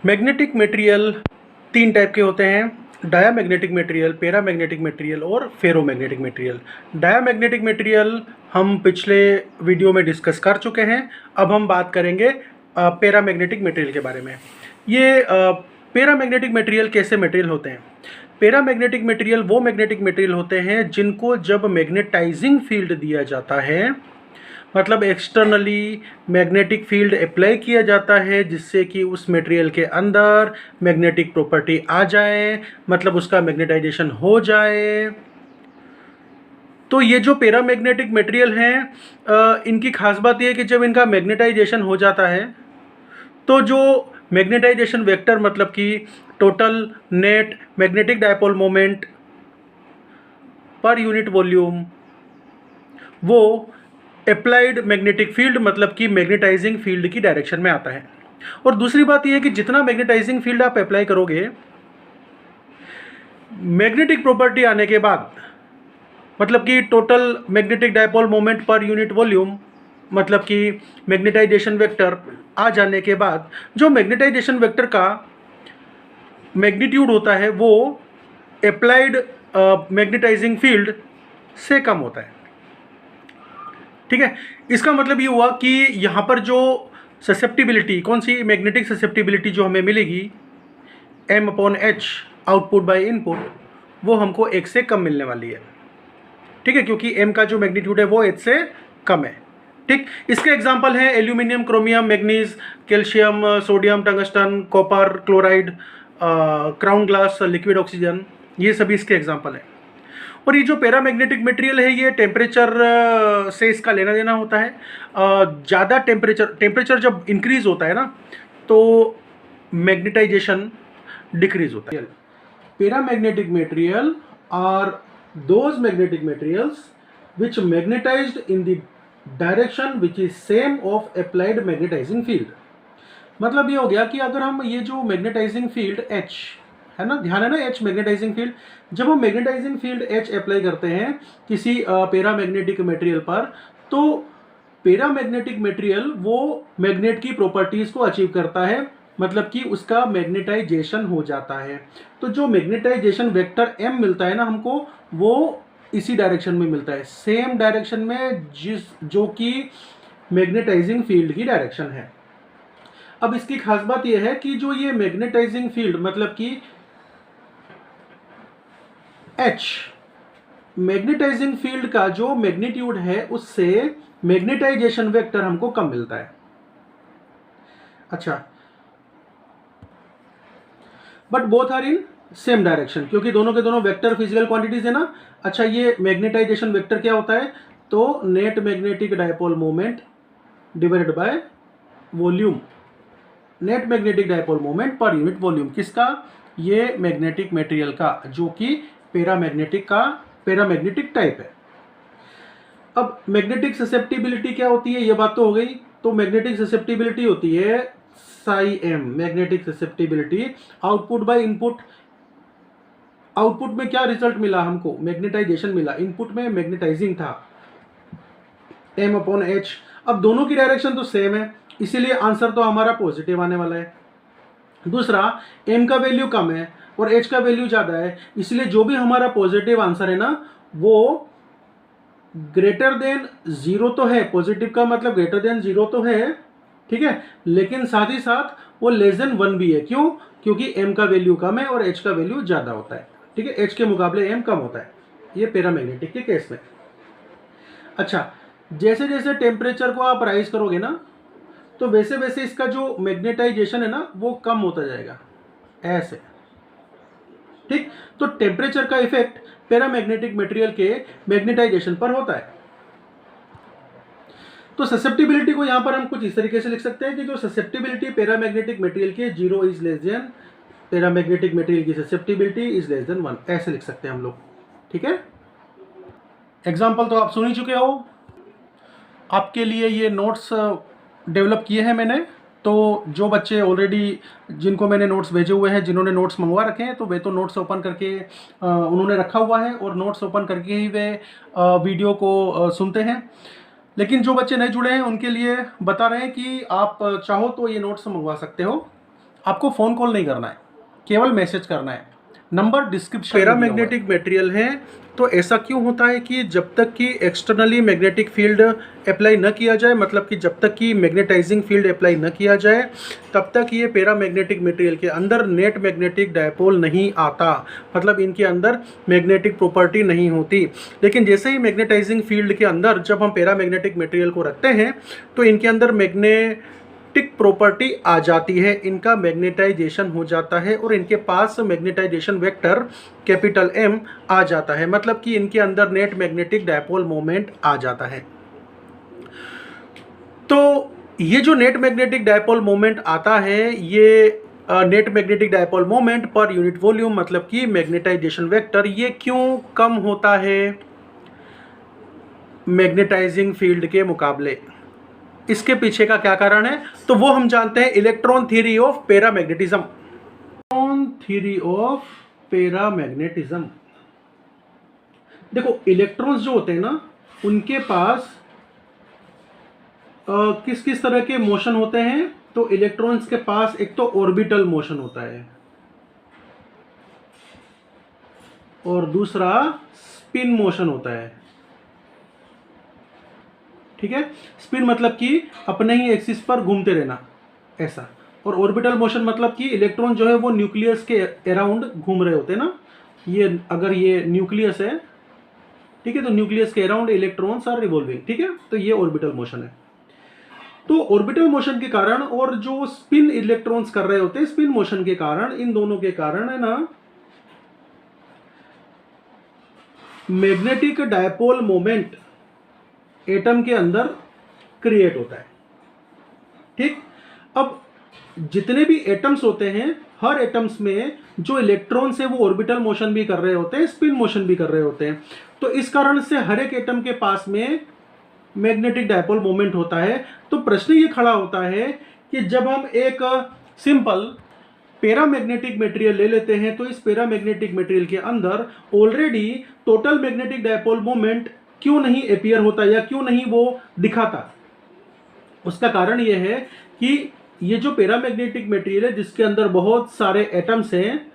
Magnetic material तीन type के होते हैं, डायामैग्नेटिक मटेरियल, पैरामैग्नेटिक मटेरियल और फेरोमैग्नेटिक मटेरियल। डायामैग्नेटिक मटेरियल हम पिछले वीडियो में डिस्कस कर चुके हैं। अब हम बात करेंगे पैरामैग्नेटिक मटेरियल के बारे में। ये पैरामैग्नेटिक मटेरियल कैसे मटेरियल होते हैं? पैरामैग्नेटिक मटेरियल वो मैग्नेटिक मटेरियल होते हैं जिनको जब मैग्नेटाइजिंग फील्ड दिया जाता है, मतलब एक्सटर्नली मैग्नेटिक फील्ड अप्लाई किया जाता है जिससे कि उस मटेरियल के अंदर मैग्नेटिक प्रॉपर्टी आ जाए, मतलब उसका मैग्नेटाइजेशन हो जाए। तो ये जो पैरामैग्नेटिक मटेरियल हैं, इनकी खास बात यह है कि जब इनका मैग्नेटाइजेशन हो जाता है तो जो मैग्नेटाइजेशन वेक्टर, मतलब कि total net magnetic dipole moment per unit volume, वो अप्लाइड मैग्नेटिक फील्ड मतलब कि मैग्नेटाइजिंग फील्ड की डायरेक्शन में आता है। और दूसरी बात यह है कि जितना मैग्नेटाइजिंग फील्ड आप अप्लाई करोगे, मैग्नेटिक प्रॉपर्टी आने के बाद, मतलब कि total magnetic dipole moment per unit volume, मतलब कि मैग्नेटाइजेशन वेक्टर आ जाने के बाद, जो मैग्नेटाइजेशन वेक्टर का मैग्नीट्यूड होता है वो अप्लाइड मैग्नेटाइजिंग फील्ड से कम होता है। ठीक है, इसका मतलब ये हुआ कि यहाँ पर जो ससेप्टिबिलिटी, कौन सी मैग्नेटिक ससेप्टिबिलिटी जो हमें मिलेगी, m/h आउटपुट बाय इनपुट, वो हमको 1 से कम मिलने वाली है। ठीक है, क्योंकि m का जो मैग्नीट्यूड है वो h से कम है। ठीक, इसके एग्जांपल हैं aluminium, chromium, manganese, calcium, sodium, tungsten, copper, chloride, crown glass, liquid oxygen, ये सभी इसके एग्जांपल हैं। और ये जो पैरामैग्नेटिक मटेरियल है, ये टेम्परेचर से इसका लेना देना होता है। ज़्यादा टेम्परेचर जब इंक्रीज होता है ना, तो मैग्नेटाइजेशन डिक्रीज होता है। Paramagnetic material are those magnetic materials which magnetized in the direction which is same of applied magnetizing field. मतलब ये हो गया कि अगर हम ये जो मैग्नेटाइजिंग फील्ड H है ना, ध्यान है ना, H मैग्नेटाइजिंग फील्ड, जब हम मैग्नेटाइजिंग फील्ड H अप्लाई करते हैं किसी पैरामैग्नेटिक मटेरियल पर, तो पैरामैग्नेटिक मटेरियल वो मैग्नेट की प्रॉपर्टीज को अचीव करता है, मतलब कि उसका मैग्नेटाइजेशन हो जाता है। तो जो मैग्नेटाइजेशन वेक्टर m मिलता है ना हमको, वो इसी डायरेक्शन में मिलता है, सेम डायरेक्शन में जो कि मैग्नेटाइजिंग फील्ड की डायरेक्शन है। अब इसकी खास बात यह है कि जो ये मैग्नेटाइजिंग फील्ड, मतलब कि H, मैग्नेटाइजिंग फील्ड का जो मैग्नीट्यूड है उससे मैग्नेटाइजेशन वेक्टर हमको कम मिलता है। अच्छा, but both are in same direction, क्योंकि दोनों के दोनों वेक्टर फिजिकल क्वांटिटीज है ना। अच्छा, ये मैग्नेटाइजेशन वेक्टर क्या होता है? तो net magnetic dipole moment divided by volume, net magnetic dipole moment per unit volume. किसका? ये मैग्नेटिक मटेरियल का, जो कि पैरामैग्नेटिक टाइप है। अब मैग्नेटिक ससेप्टिबिलिटी क्या होती है, ये बात तो हो गई। तो मैग्नेटिक ससेप्टिबिलिटी होती है Sai m, magnetic susceptibility output by input. Output में क्या रिजल्ट मिला हमको? मैग्नेटाइजेशन मिला। इनपुट में मैग्नेटाइजिंग था, m/h। अब दोनों की डायरेक्शन तो सेम है, इसीलिए आंसर तो हमारा पॉजिटिव आने वाला है। दूसरा, m का वैल्यू कम है और h का वैल्यू ज़्यादा है, इसलिए जो भी हमारा पॉजिटिव आंसर है ना, वो ग्रेटर देन 0 तो है। पॉजिटिव का मतलब ग्रेटर देन 0 तो है, ठीक है, लेकिन साथ ही साथ वो लेस देन 1 भी है। क्यों? क्योंकि m का वैल्यू कम है और h का वैल्यू ज़्यादा होता है। ठीक है, h के मुकाबले m कम होता है, ये पैरामैग्नेटिक के केस में। अच्छा, जैसे जैसे टेम्परेचर को आप राइज करोगे ना, तो वैसे वैसे इसका जो मैग्नेटाइजेशन है ना, वो कम होता जाएगा, ऐसे। ठीक, तो टेम्परेचर का इफेक्ट पैरामैग्नेटिक मटेरियल के मैग्नेटाइजेशन पर होता है। तो ससेप्टिबिलिटी को यहां पर हम कुछ इस तरीके से लिख सकते हैं कि जो ससेप्टिबिलिटी पैरामैग्नेटिक मटेरियल के 0 is less than paramagnetic material की ससेप्टिबिलिटी इज लेस देन 1, ऐसे लिख सकते हैं हम लोग। ठीक है, एग्जाम्पल तो आप सुन ही चुके हो। आपके लिए ये नोट्स डेवलप किए हैं मैंने, तो जो बच्चे ऑलरेडी, जिनको मैंने नोट्स भेजे हुए हैं, जिन्होंने नोट्स मंगवा रखे हैं, तो वे तो नोट्स ओपन करके उन्होंने रखा हुआ है और नोट्स ओपन करके ही वे वीडियो को सुनते हैं। लेकिन जो बच्चे नहीं जुड़े हैं उनके लिए बता रहे हैं कि आप चाहो तो ये नोट्स मंगवा सकते हो। आपको फ़ोन कॉल नहीं करना है, केवल मैसेज करना है। Number description. पैरामैग्नेटिक मटेरियल है, तो ऐसा क्यों होता है कि जब तक कि एक्सटर्नली मैग्नेटिक फील्ड अप्लाई न किया जाए, मतलब कि जब तक कि मैग्नेटाइजिंग फील्ड अप्लाई न किया जाए, तब तक ये पैरामैग्नेटिक मटेरियल के अंदर नेट मैग्नेटिक डायपोल नहीं आता, मतलब इनके अंदर मैग्नेटिक प्रॉपर्टी नहीं होती। लेकिन जैसे ही मैग्नेटाइजिंग फील्ड के अंदर जब हम पैरामैग्नेटिक मटेरियल को रखते हैं तो इनके अंदर मैग्नेटिक प्रॉपर्टी आ जाती है, इनका मैग्नेटाइजेशन हो जाता है और इनके पास मैग्नेटाइजेशन वेक्टर कैपिटल M आ जाता है, मतलब कि इनके अंदर नेट मैग्नेटिक डायपोल मोमेंट आ जाता है। तो ये जो नेट मैग्नेटिक डायपोल मोमेंट आता है, ये net magnetic dipole moment per unit volume, मतलब कि मैग्नेटाइजेशन वेक्टर, ये क्यों कम होता है मैग्नेटाइजिंग फील्ड के मुकाबले? इसके पीछे का क्या कारण है, तो वो हम जानते हैं electron theory of paramagnetism. Electron theory of paramagnetism. देखो, इलेक्ट्रॉन्स जो होते हैं ना, उनके पास किस किस तरह के मोशन होते हैं, तो इलेक्ट्रॉन्स के पास एक तो ऑर्बिटल मोशन होता है और दूसरा स्पिन मोशन होता है। ठीक है, स्पिन मतलब कि अपने ही एक्सिस पर घूमते रहना, ऐसा। और ऑर्बिटल मोशन मतलब कि इलेक्ट्रॉन जो है वो न्यूक्लियस के अराउंड घूम रहे होते हैं ना। ये अगर ये न्यूक्लियस है, ठीक है, तो न्यूक्लियस के अराउंड इलेक्ट्रॉन्स आर रिवॉल्विंग। ठीक है, तो ये ऑर्बिटल मोशन है। तो ऑर्बिटल मोशन के कारण और जो स्पिन इलेक्ट्रॉन्स कर रहे होते हैं, स्पिन मोशन के कारण, इन दोनों के कारण है ना, मैग्नेटिक डायपोल मोमेंट एटम के अंदर क्रिएट होता है। ठीक, अब जितने भी एटम्स होते हैं, हर एटम्स में जो इलेक्ट्रॉन्स है वो ऑर्बिटल मोशन भी कर रहे होते हैं, स्पिन मोशन भी कर रहे होते हैं। तो इस कारण से हर एक एटम के पास में मैग्नेटिक डायपोल मोमेंट होता है। तो प्रश्न ये खड़ा होता है कि जब हम एक सिंपल पैरामैग्नेटिक मटेरियल ले लेते हैं, तो इस पैरामैग्नेटिक मटेरियल के अंदर already total magnetic dipole moment क्यों नहीं अपीयर होता या क्यों नहीं वो दिखाता? उसका कारण यह है कि ये जो पैरामैग्नेटिक मटेरियल है जिसके अंदर बहुत सारे एटम्स हैं,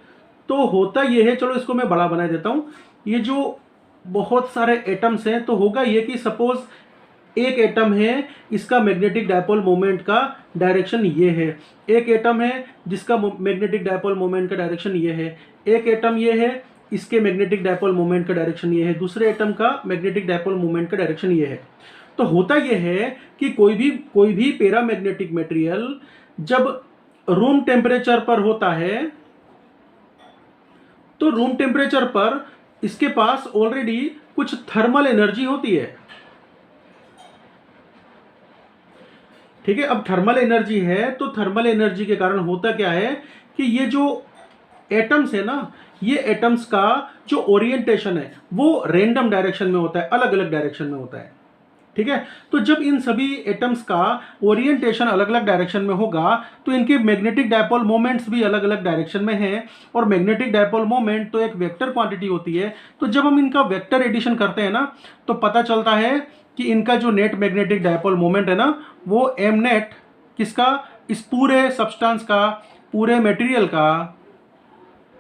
तो होता यह है, चलो इसको मैं बड़ा बना देता हूं, ये जो बहुत सारे एटम्स हैं, तो होगा ये कि सपोज एक एटम है, इसका मैग्नेटिक डायपोल मोमेंट का डायरेक्शन ये है, एक एटम है जिसका मैग्नेटिक डायपोल मोमेंट का डायरेक्शन ये है, एक एटम ये है, इसके मैग्नेटिक डायपोल मोमेंट का डायरेक्शन ये है, दूसरे एटम का मैग्नेटिक डायपोल मोमेंट का डायरेक्शन ये है। तो होता यह है कि कोई भी पैरामैग्नेटिक मटेरियल जब रूम टेम्परेचर पर होता है, तो रूम टेम्परेचर पर इसके पास ऑलरेडी कुछ थर्मल एनर्जी होती है। ठीक है, अब थर्मल एनर्जी है, तो थर्मल एनर्जी के कारण होता क्या है कि ये जो एटम्स है ना, ये एटम्स का जो ओरिएंटेशन है वो रैंडम डायरेक्शन में होता है, अलग अलग डायरेक्शन में होता है। ठीक है, तो जब इन सभी एटम्स का ओरिएंटेशन अलग अलग डायरेक्शन में होगा, तो इनके मैग्नेटिक डायपोल मोमेंट्स भी अलग अलग डायरेक्शन में हैं। और मैग्नेटिक डायपोल मोमेंट तो एक वेक्टर क्वांटिटी होती है, तो जब हम इनका वेक्टर एडिशन करते हैं ना, तो पता चलता है कि इनका जो नेट मैग्नेटिक डायपोल मोमेंट है ना, वो एम नेट किसका, इस पूरे सब्सटेंस का, पूरे मटेरियल का,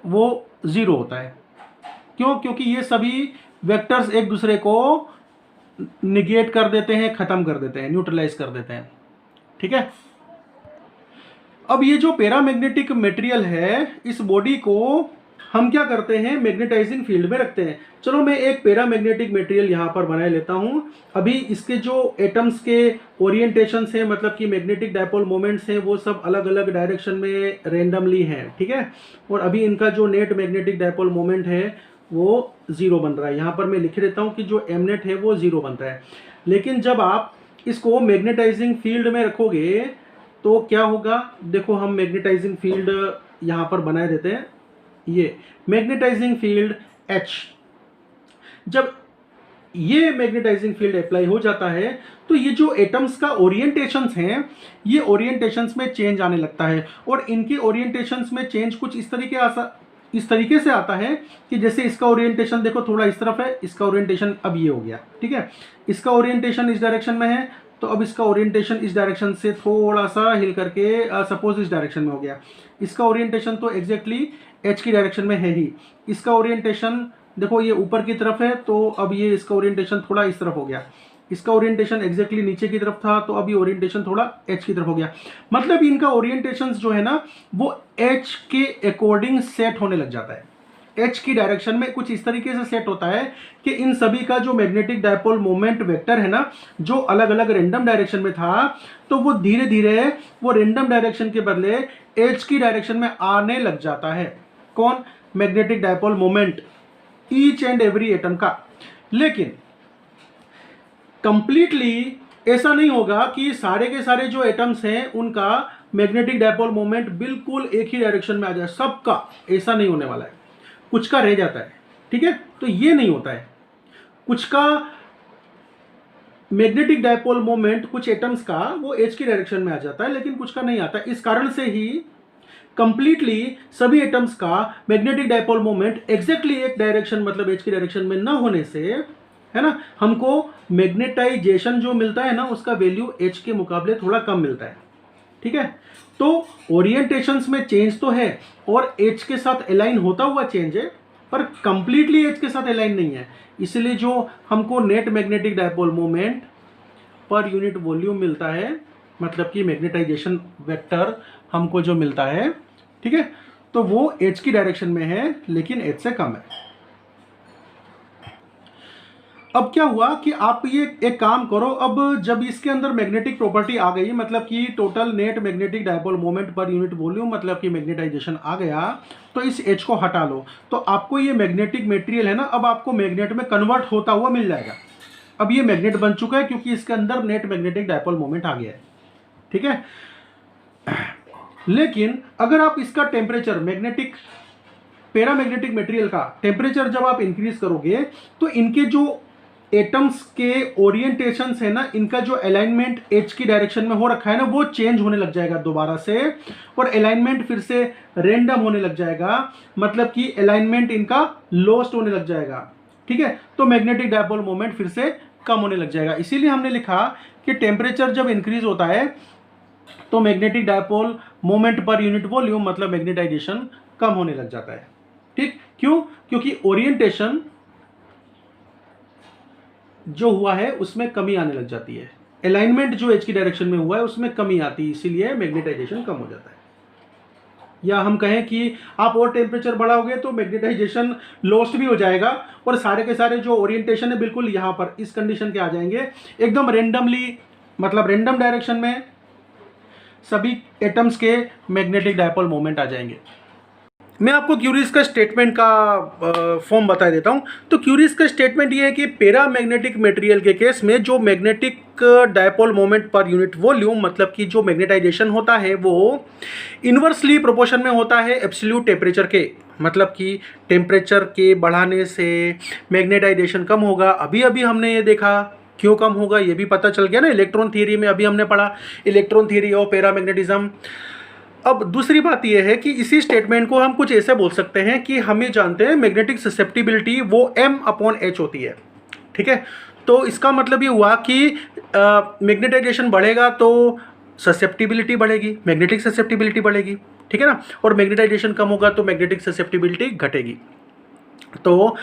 वो जीरो होता है। क्यों? क्योंकि ये सभी वेक्टर्स एक दूसरे को निगेट कर देते हैं, खत्म कर देते हैं, न्यूट्रलाइज कर देते हैं। ठीक है, अब ये जो पैरामैग्नेटिक मटेरियल है, इस बॉडी को हम क्या करते हैं, मैग्नेटाइजिंग फील्ड में रखते हैं। चलो मैं एक पैरामैग्नेटिक मटेरियल यहाँ पर बना लेता हूँ। अभी इसके जो एटम्स के ओरिएंटेशंस हैं, मतलब कि मैग्नेटिक डायपोल मोमेंट्स हैं, वो सब अलग अलग डायरेक्शन में रेंडमली हैं। ठीक है, और अभी इनका जो नेट मैग्नेटिक डायपोल मोमेंट है वो जीरो बन रहा है। यहाँ पर मैं लिख देता हूँ कि जो एम नेट है वो जीरो बन रहा है। लेकिन जब आप इसको मैग्नेटाइजिंग फील्ड में रखोगे तो क्या होगा, देखो हम मैग्नेटाइजिंग फील्ड यहाँ पर बनाए देते हैं, ये मैग्नेटाइजिंग फील्ड H। जब ये मैग्नेटाइजिंग फील्ड अप्लाई हो जाता है, तो ये जो एटम्स का ओरिएंटेशंस हैं, ये ओरिएंटेशंस में चेंज आने लगता है। और इनके ओरिएंटेशंस में चेंज कुछ इस तरीके से आता है कि जैसे इसका ओरिएंटेशन देखो थोड़ा इस तरफ है, इसका ओरिएंटेशन अब ये हो गया। ठीक है, इसका ओरिएंटेशन इस डायरेक्शन में है, तो अब इसका ओरिएंटेशन इस डायरेक्शन से थोड़ा सा हिल करके सपोज इस डायरेक्शन में हो गया। इसका ओरिएंटेशन तो एग्जैक्टली एच की डायरेक्शन में है ही। इसका ओरिएंटेशन देखो ये ऊपर की तरफ है, तो अब ये इसका ओरिएंटेशन थोड़ा इस तरफ हो गया। इसका ओरिएंटेशन एग्जैक्टली नीचे की तरफ था, तो अभी ओरिएंटेशन थोड़ा एच की तरफ हो गया। मतलब इनका ओरिएंटेशन जो है ना वो एच के अकॉर्डिंग सेट होने लग जाता है। एच की डायरेक्शन में कुछ इस तरीके से सेट होता है कि इन सभी का जो मैग्नेटिक डायपोल मोमेंट वेक्टर है ना, जो अलग अलग रेंडम डायरेक्शन में था, तो वो धीरे धीरे वो रेंडम डायरेक्शन के बदले एच की डायरेक्शन में आने लग जाता है। कौन? Magnetic dipole moment each and every atom का। लेकिन कंप्लीटली ऐसा नहीं होगा कि सारे के सारे जो एटम्स हैं उनका मैग्नेटिक डायपोल मोमेंट बिल्कुल एक ही डायरेक्शन में आ जाए सबका, ऐसा नहीं होने वाला है। कुछ का रह जाता है, ठीक है, तो ये नहीं होता है। कुछ का मैग्नेटिक डायपोल मोमेंट कुछ एटम्स का वो एच की डायरेक्शन में आ जाता है, लेकिन कुछ का नहीं आता। इस कारण से ही कंप्लीटली सभी एटम्स का मैग्नेटिक डायपोल मोमेंट एग्जैक्टली एक डायरेक्शन मतलब एच की डायरेक्शन में ना होने से, है ना, हमको मैग्नेटाइजेशन जो मिलता है ना उसका वैल्यू एच के मुकाबले थोड़ा कम मिलता है, ठीक है। तो ओरिएंटेशंस में चेंज तो है और एच के साथ अलाइन होता हुआ चेंज है, पर कंप्लीटली एच के साथ अलाइन नहीं है। इसलिए जो हमको net magnetic dipole moment per unit volume मिलता है, मतलब कि मैग्नेटाइजेशन वेक्टर हमको जो मिलता है, ठीक है, तो वो एच की डायरेक्शन में है लेकिन एच से कम है। अब क्या हुआ कि आप ये एक काम करो, अब जब इसके अंदर मैग्नेटिक प्रॉपर्टी आ गई, मतलब कि total net magnetic dipole moment per unit volume मतलब कि मैग्नेटाइजेशन आ गया, तो इस एच को हटा लो, तो आपको ये मैग्नेटिक मटेरियल है ना, अब आपको मैग्नेट में कन्वर्ट होता हुआ मिल जाएगा। अब ये मैग्नेट बन चुका है क्योंकि इसके अंदर नेट मैग्नेटिक डायपोल मोमेंट आ गया है, ठीक है। लेकिन अगर आप इसका टेम्परेचर मैग्नेटिक पैरामैग्नेटिक मटेरियल का टेम्परेचर जब आप इंक्रीज करोगे, तो इनके जो एटम्स के ओरिएंटेशन है ना, इनका जो अलाइनमेंट एच की डायरेक्शन में हो रखा है ना, वो चेंज होने लग जाएगा दोबारा से, और अलाइनमेंट फिर से रेंडम होने लग जाएगा, मतलब कि अलाइनमेंट इनका लॉस्ट होने लग जाएगा, ठीक है। तो मैग्नेटिक डायपोल मोमेंट फिर से कम होने लग जाएगा। इसीलिए हमने लिखा कि टेम्परेचर जब इंक्रीज होता है तो magnetic dipole moment per unit volume मतलब मैग्नेटाइजेशन कम होने लग जाता है, ठीक। क्यों? क्योंकि ओरिएंटेशन जो हुआ है उसमें कमी आने लग जाती है, अलाइनमेंट जो एच की डायरेक्शन में हुआ है उसमें कमी आती है, इसीलिए मैग्नेटाइजेशन कम हो जाता है। या हम कहें कि आप और टेम्परेचर बढ़ाओगे तो मैग्नेटाइजेशन लॉस्ट भी हो जाएगा, और सारे के सारे जो ओरिएंटेशन है बिल्कुल यहाँ पर इस कंडीशन के आ जाएंगे, एकदम रेंडमली, मतलब रेंडम डायरेक्शन में सभी एटम्स के मैग्नेटिक डायपोल मोमेंट आ जाएंगे। मैं आपको क्यूरीज का स्टेटमेंट का फॉर्म बता देता हूँ। तो क्यूरीज का स्टेटमेंट ये है कि पैरामैग्नेटिक मटेरियल के केस में जो magnetic dipole moment per unit volume मतलब कि जो मैग्नेटाइजेशन होता है वो इन्वर्सली प्रोपोर्शन में होता है एब्सोल्यूट टेम्परेचर के, मतलब कि टेम्परेचर के बढ़ाने से मैग्नेटाइजेशन कम होगा। अभी अभी हमने ये देखा, क्यों कम होगा ये भी पता चल गया ना, इलेक्ट्रॉन थ्योरी में अभी हमने पढ़ा, इलेक्ट्रॉन थ्योरी ऑफ पैरामैग्नेटिज्म। अब दूसरी बात यह है कि इसी स्टेटमेंट को हम कुछ ऐसे बोल सकते हैं कि हम ये जानते हैं मैग्नेटिक ससेप्टिबिलिटी वो m/h होती है, ठीक है। तो इसका मतलब ये हुआ कि मैग्नेटाइजेशन बढ़ेगा तो ससेप्टिबिलिटी बढ़ेगी, मैग्नेटिक ससेप्टिबिलिटी बढ़ेगी, ठीक है ना, और मैग्नेटाइजेशन कम होगा तो मैग्नेटिक ससेप्टिबिलिटी घटेगी। तो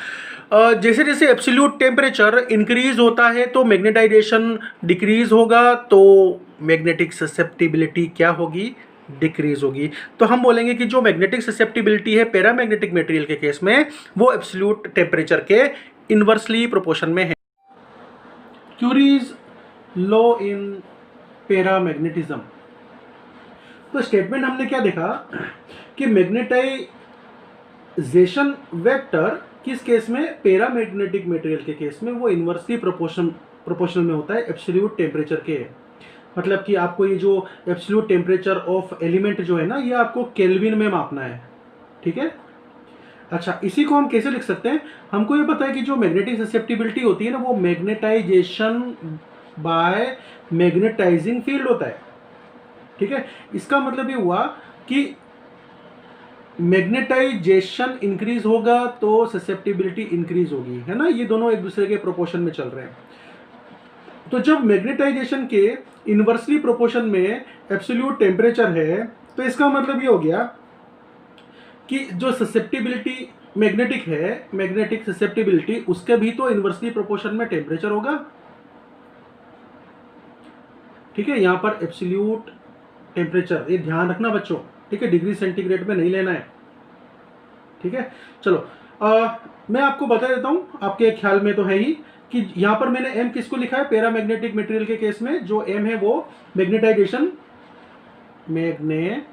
जैसे जैसे एब्सोल्यूट टेम्परेचर इंक्रीज होता है तो मैग्नेटाइजेशन डिक्रीज होगा, तो मैग्नेटिक ससेप्टिबिलिटी क्या होगी? डिक्रीज होगी। तो हम बोलेंगे कि जो मैग्नेटिक ससेप्टिबिलिटी है पैरामैग्नेटिक मटेरियल के केस में वो एब्सोल्यूट टेम्परेचर के इन्वर्सली प्रोपोर्शन में है। Curies law in paramagnetism. तो स्टेटमेंट हमने क्या देखा कि मैग्नेटाइजेशन वेक्टर किस केस में? पैरामैग्नेटिक मटेरियल के केस में वो इन्वर्सली प्रोपोर्शनल में होता है एब्सोल्यूट टेम्परेचर के। मतलब कि आपको ये जो एब्सोल्यूट टेम्परेचर ऑफ एलिमेंट जो है ना, ये आपको केल्विन में मापना है, ठीक है। अच्छा, इसी को हम कैसे लिख सकते हैं? हमको ये पता है कि जो मैग्नेटिक ससेप्टिबिलिटी होती है ना, वो मैग्नेटाइजेशन बाय मैग्नेटाइजिंग फील्ड होता है, ठीक है। इसका मतलब ये हुआ कि मैग्नेटाइजेशन इंक्रीज होगा तो ससेप्टिबिलिटी इंक्रीज होगी, है ना, ये दोनों एक दूसरे के प्रोपोर्शन में चल रहे हैं। तो जब मैग्नेटाइजेशन के इन्वर्सली प्रोपोर्शन में एब्सोल्यूट टेम्परेचर है, तो इसका मतलब ये हो गया कि जो ससेप्टिबिलिटी मैग्नेटिक है, मैग्नेटिक ससेप्टिबिलिटी, उसके भी तो इन्वर्सली प्रोपोर्शन में टेम्परेचर होगा। ठीक है, यहां पर एब्सोल्यूट टेम्परेचर, ये ध्यान रखना बच्चों, ठीक है, डिग्री सेंटीग्रेड में नहीं लेना है। ठीक है, चलो मैं आपको बता देता हूं, आपके ख्याल में तो है ही कि यहां पर मैंने एम किसको लिखा है, पैरामैग्नेटिक मटेरियल के केस में जो एम है वो मैग्नेटाइजेशन, मैग्नेटाइजेशन।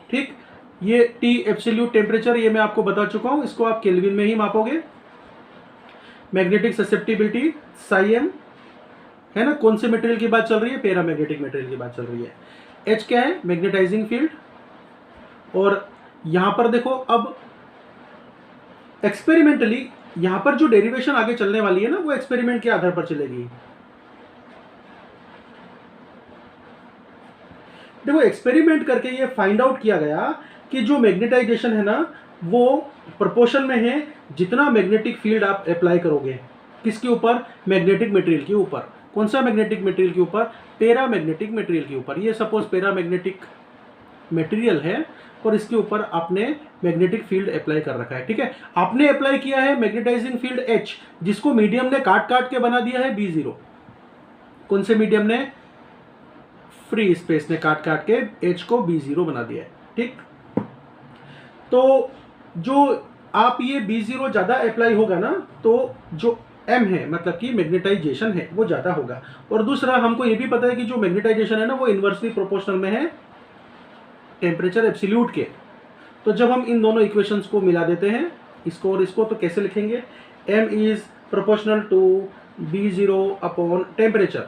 ठीक, ये टी एब्सोल्यूट टेम्परेचर, ये मैं आपको बता चुका हूं, इसको आप केल्विन में ही मापोगे। मैग्नेटिक ससेप्टिबिलिटी साई एम है ना, कौन से मटेरियल की बात चल रही है, पैरामैग्नेटिक मटेरियल की बात चल रही है। एच क्या है, मैग्नेटाइजिंग फील्ड। और यहां पर देखो, अब एक्सपेरिमेंटली यहां पर जो डेरिवेशन आगे चलने वाली है ना, वो एक्सपेरिमेंट के आधार पर चलेगी। देखो, एक्सपेरिमेंट करके ये फाइंड आउट किया गया कि जो मैग्नेटाइजेशन है ना, वो प्रोपोर्शन में है जितना मैग्नेटिक फील्ड आप अप्लाई करोगे, किसके ऊपर, मैग्नेटिक मटेरियल के ऊपर। कौन सा मैग्नेटिक मटेरियल के ऊपर, पैरामैग्नेटिक मटेरियल के ऊपर। ये सपोज पैरामैग्नेटिक मटेरियल है और इसके ऊपर आपने मैग्नेटिक फील्ड अप्लाई कर रखा है। ठीक है, आपने अप्लाई किया है मैग्नेटाइजिंग फील्ड H, जिसको मीडियम ने काट काट के बना दिया है B0। कौन से मीडियम ने, फ्री स्पेस ने काट काट के H को B0 बना दिया है। ठीक, तो जो आप ये B0 ज्यादा अप्लाई होगा ना, तो जो M है, मतलब कि मैग्नेटाइजेशन है, वो ज्यादा होगा। और दूसरा, हमको ये भी पता है कि जो मैग्नेटाइजेशन है ना, वो इन्वर्सली प्रोपोर्शनल में है टेम्परेचर एब्सोल्यूट के। तो जब हम इन दोनों इक्वेशंस को मिला देते हैं, इसको और इसको, तो कैसे लिखेंगे, M is proportional to B0 upon temperature.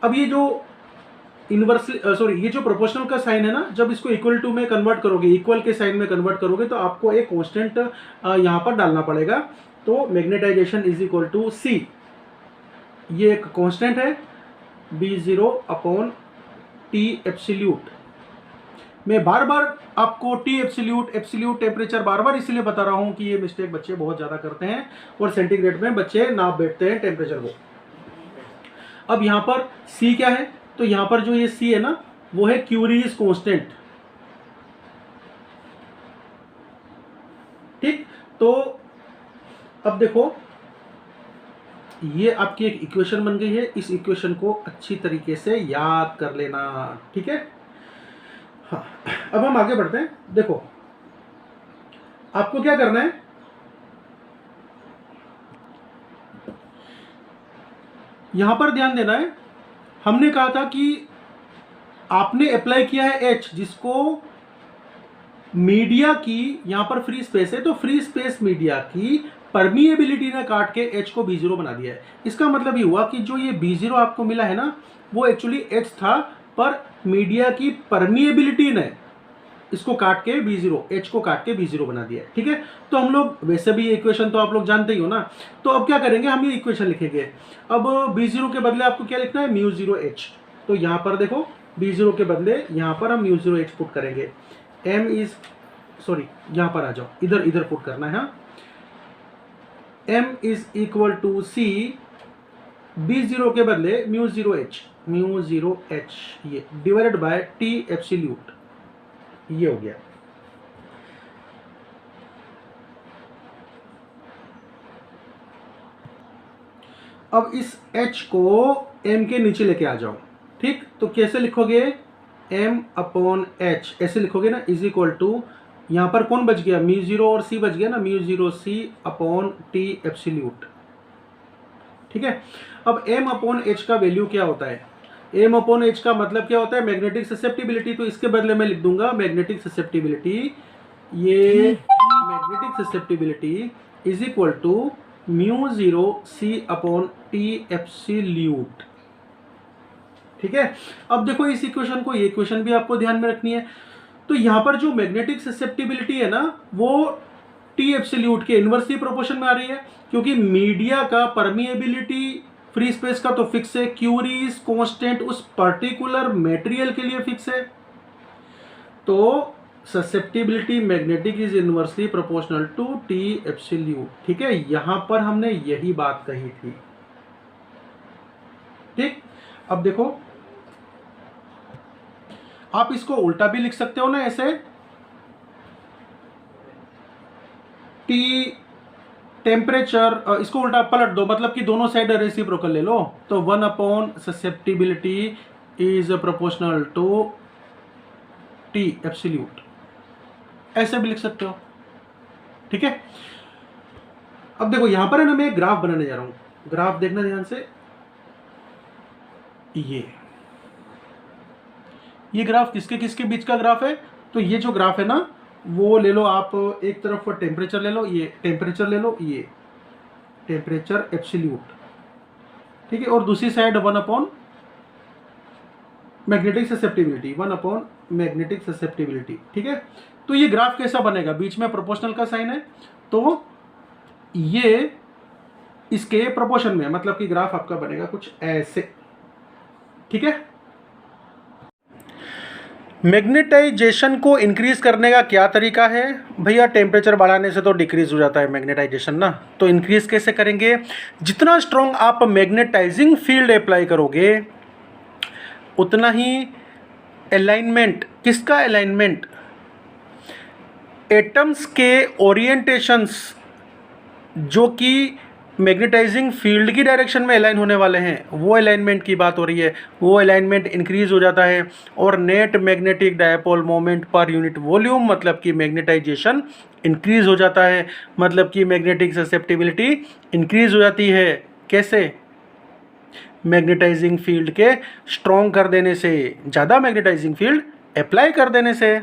अब ये जो इनवर्सली सॉरी, ये जो प्रोपोर्शनल का साइन है ना, जब इसको इक्वल टू में कन्वर्ट करोगे, इक्वल के साइन में कन्वर्ट करोगे, तो आपको एक कांस्टेंट यहाँ पर डालना पड़ेगा। तो magnetization is equal to C, ये एक कांस्टेंट है, B0 अपॉन T एब्सोल्यूट। मैं बार बार आपको T एब्सोल्यूट टेम्परेचर बार बार इसलिए बता रहा हूं कि ये मिस्टेक बच्चे बहुत ज्यादा करते हैं और सेंटीग्रेड में बच्चे नाप बैठते हैं टेम्परेचर को। अब यहां पर C क्या है, तो यहां पर जो ये C है ना, वो है क्यूरीज कांस्टेंट। ठीक, तो अब देखो, ये आपकी एक इक्वेशन बन गई है, इस इक्वेशन को अच्छी तरीके से याद कर लेना। ठीक है, हाँ, अब हम आगे बढ़ते हैं। देखो, आपको क्या करना है, यहां पर ध्यान देना है। हमने कहा था कि आपने अप्लाई किया है H, जिसको मीडिया की, यहां पर फ्री स्पेस है, तो फ्री स्पेस मीडिया की परमिएबिलिटी ने काट के H को B0 बना दिया है। इसका मतलब ये हुआ कि जो ये B0 आपको मिला है ना, वो एक्चुअली H था, पर मीडिया की परमिएबिलिटी ने इसको काट के B0, H को काट के B0 बना दिया है। ठीक है, तो हम लोग वैसे भी ये इक्वेशन तो आप लोग जानते ही हो ना, तो अब क्या करेंगे, हम ये इक्वेशन लिखेंगे। अब B0 के बदले आपको क्या लिखना है, μ0H। तो यहां पर देखो, B0 के बदले यहां पर हम μ0H पुट करेंगे। M इज सॉरी, यहां पर आ जाओ, इधर इधर पुट करना है। M is equal to C, B0 के बदले μ0H, ये डिवाइडेड बाय T एब्सोल्यूट, ये हो गया। अब इस H को M के नीचे लेके आ जाओ। ठीक, तो कैसे लिखोगे, M अपॉन H ऐसे लिखोगे ना, इज इक्वल टू, यहां पर कौन बच गया, μ0 और C बच गया ना, μ0C अपॉन T एब्सोल्यूट। ठीक है, अब M अपॉन H का वैल्यू क्या होता है, M अपॉन H का मतलब क्या होता है, मैग्नेटिक ससेप्टिबिलिटी। तो इसके बदले में लिख दूंगा मैग्नेटिक ससेप्टिबिलिटी, ये magnetic susceptibility is equal to μ0C upon T absolute. ठीक है, अब देखो इस इक्वेशन को, ये इक्वेशन भी आपको ध्यान में रखनी है। तो यहां पर जो मैग्नेटिक ससेप्टिबिलिटी है ना, वो T एब्सोल्यूट के इनवर्सली प्रोपोर्शन में आ रही है, क्योंकि मीडिया का परमिएबिलिटी फ्री स्पेस का तो फिक्स है, क्यूरीज कांस्टेंट उस पर्टिकुलर मटेरियल के लिए फिक्स है। तो susceptibility magnetic is inversely proportional to T absolute. ठीक है, यहां पर हमने यही बात कही थी। ठीक, अब देखो आप इसको उल्टा भी लिख सकते हो ना, ऐसे टी टेम्परेचर, इसको उल्टा पलट दो, मतलब कि दोनों साइड रेसिप्रोकल ले लो, तो 1 susceptibility is proportional to T absolute, ऐसे भी लिख सकते हो। ठीक है, अब देखो यहां पर है ना, मैं एक ग्राफ बनाने जा रहा हूं, ग्राफ देखना ध्यान से। ये ग्राफ किसके किसके बीच का ग्राफ है? तो ये जो ग्राफ है ना, वो ले लो आप, एक तरफ टेम्परेचर ले लो, ये टेम्परेचर ले लो, ये टेम्परेचर एब्सोल्यूट। ठीक है, और दूसरी side 1 magnetic susceptibility, 1 magnetic susceptibility. ठीक है, तो ये ग्राफ कैसा बनेगा? बीच में प्रोपोर्शनल का साइन है, तो ये इसके प्रोपोर्शन में, मतलब कि ग्राफ आपका बनेगा कुछ ऐसे। ठीक है, मैग्नेटाइजेशन को इंक्रीज करने का क्या तरीका है? भैया टेम्परेचर बढ़ाने से तो डिक्रीज हो जाता है मैग्नेटाइजेशन ना, तो इंक्रीज कैसे करेंगे? जितना स्ट्रॉन्ग आप मैग्नेटाइजिंग फील्ड अप्लाई करोगे उतना ही अलाइनमेंट, किसका अलाइनमेंट? एटम्स के ओरिएंटेशंस जो कि मैग्नेटाइजिंग फील्ड की डायरेक्शन में अलाइन होने वाले हैं, वो अलाइनमेंट की बात हो रही है, वो अलाइनमेंट इंक्रीज हो जाता है, और net magnetic dipole moment per unit volume, मतलब कि मैग्नेटाइजेशन इंक्रीज हो जाता है, मतलब कि मैग्नेटिक ससेप्टिबिलिटी इंक्रीज हो जाती है। कैसे? मैग्नेटाइजिंग फील्ड के स्ट्रॉन्ग कर देने से, ज़्यादा मैग्नेटाइजिंग फील्ड अप्लाई कर देने से।